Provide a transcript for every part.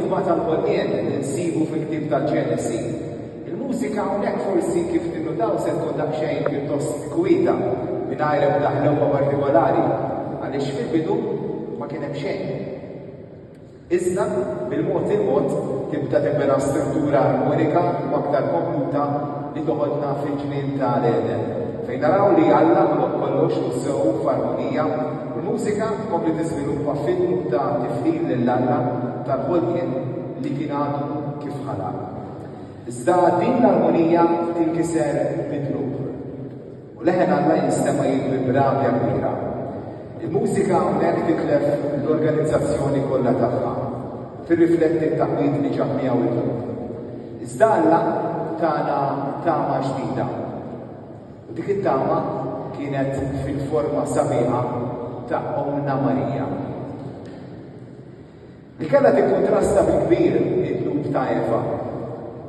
il-ħidma tal-ħolqien li nsibu fil-ktieb tal-Ġenesi. Il-mużika hawnhekk forsi kif tinnotaw se tkun daqsxejn pjuttost kwieta mingħajr ebda ħlewwa partikolari għaliex fil-bidu ma kien hemm xejn. Iżda bil-mod il-mod tibda tinbena struttura armonika u aktar kompluta li toħodna fil-ġnien tal-Eden. Fejn naraw li Alla ħoloq kollox u sew f'armonija u l-mużika tkompli tiżviluppa fil-mu ta' tifħil lill-Alla tal-ħolqien li kien għadu kif ħalaq. Iżda din l-armonija tinkiser bid-dlub. U leħen Alla jinstema' jivvibra kbira. Il-mużika hawnhekk titlef l-organizzazzjoni kollha tagħha. Tirrifletti t-taqwid li ġab miegħu id-dlub. Iżda Alla tagħna tama ġdida. U dik it-tama kienet fil-forma sabiħa ta' Omna Marija. Li kellha tikkontrasta bil-kbir id-dlub ta' Eva.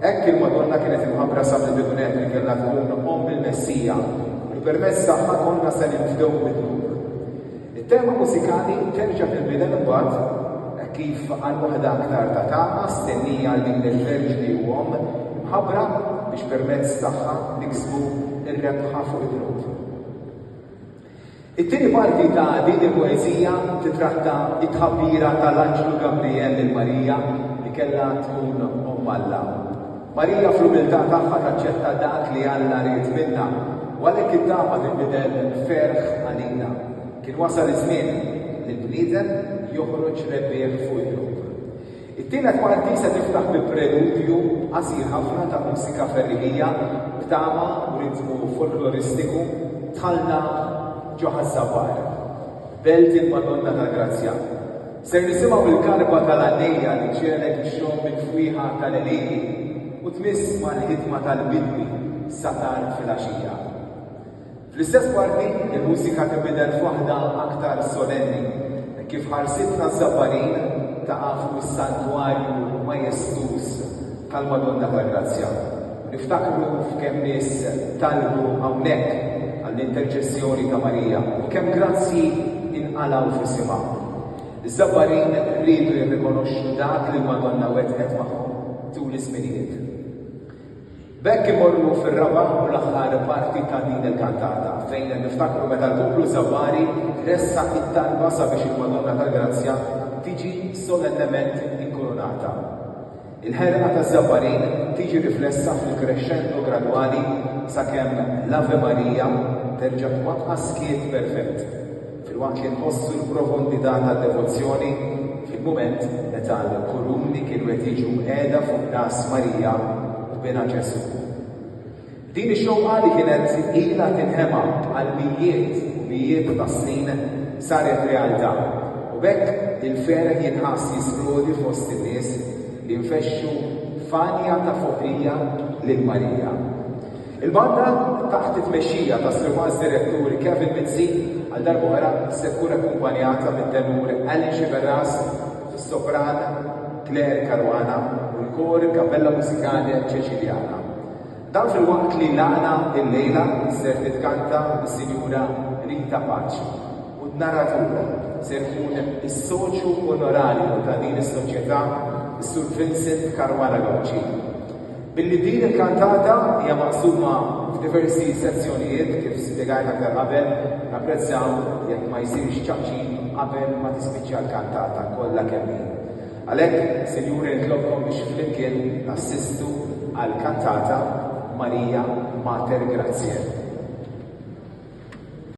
Hekk il-Madonna kienet imħabbra sa mill-bidunet li kellha tkun Omm il-Messija u permezz tagħha konna se nibdew bid-dlub. Il-tema mużikali terġa' fil-bidan imbagħad kif għal waħda aktar ta' tama stennija għal din il-verġni u Omm imħabbra biex permezz tagħha niksbu ir-rebħa fuq id-dlub. It-tieni parti ta' din il-poeżija titratta it-tħabbira tal-Anġlu Gabriel lil Marija li kellha tkun Omm Alla. Marija fl-umiltà tagħha taċċetta dak li Alla ried minnha u għalhekk id-dama tinbidel ferħ għalina. Kien wasal iż-żmien li l-bniedem joħroġ rebbieħ fuq id-dlub. It-tielet parti se tiftaħ bi preludju qasir ħafna ta' mużika ferrigija b'tama u ritmu folkloristiku tħallna ġo ħaż-żabbar. Belt il-Madonna tal-Grazzja. Ser nisimgħu il-karba tal-għannejja li ċelet ix-xogħol mill-fwieħa tal-Elili u tmiss mal-ħidma tal-bidwi satar fil-għaxija. Fl-istess parti, il-mużika tinbidel f'waħda aktar solenni kif ħarsitna żabbarin taqa' fuq is-santwarju majestus tal-Madonna tal-Grazzja. Niftakru f'kemm nies talbu hawnhekk għall-interċessjoni ta' Marija u kemm grazzi inqalgħu f'isimha. Iż-żabbarin rridu jirrikonoxxu dak li l-Madonna wettqet magħhom tul iż-żminijiet. B'hekk imorru fir-raba' u l-aħħar parti ta' din il-kantata fejn niftakru meta l-poplu żabbari ressaq it-talba sabiex il-Madonna tal-Grazzja tiġi solennement inkurunata. Il-ħerqa taż-żabbarin tiġi riflessa fil-crescendo gradwali sakemm l-Ave Marija terġa' twaqqas skiet perfett fil-waqt li nħossu l-profondità tad-devozzjoni fil-mument meta l-kuruni kienu qed jiġu qiegħda fuq ras Marija u bina Ġesu. Din ix-xewqa li kienet ilha tinħema għal mijiet u mijiet ta' snin saret realtà u b'hekk il-ferħ jinħass jisplodi fost in-nies li nfexxu fanja ta' foqrija lil Marija. Il-banda taħt it-tmexxija ta' Sirwas direttur Kevin Mizzi għal darba oħra se tkun akkumpanjata mit-tenur Allen Xiberras, fis-sopran Claire Caruana u l-kor Kappella Mużikali Ċeċiljana. Dan fil-waqt li laqna il-lejla ser titkanta bis-Sinjura Rita Paċi u d-narratura ser tkun is-soċju onorarju ta' din is-soċjetà Sur Vincent Caruana Gocci. Billi din il-kantata hija maqsuma f'diversi sezzjonijiet kif spjegajt aktar qabel, napprezzaw jekk ma jsirx ċaċċin qabel ma tispiċċja l-kantata kollha kemm hi. Għalhekk, Sinjuri nitlobkom biex flimkien nassistu għall-kantata Marija Mater Grazie.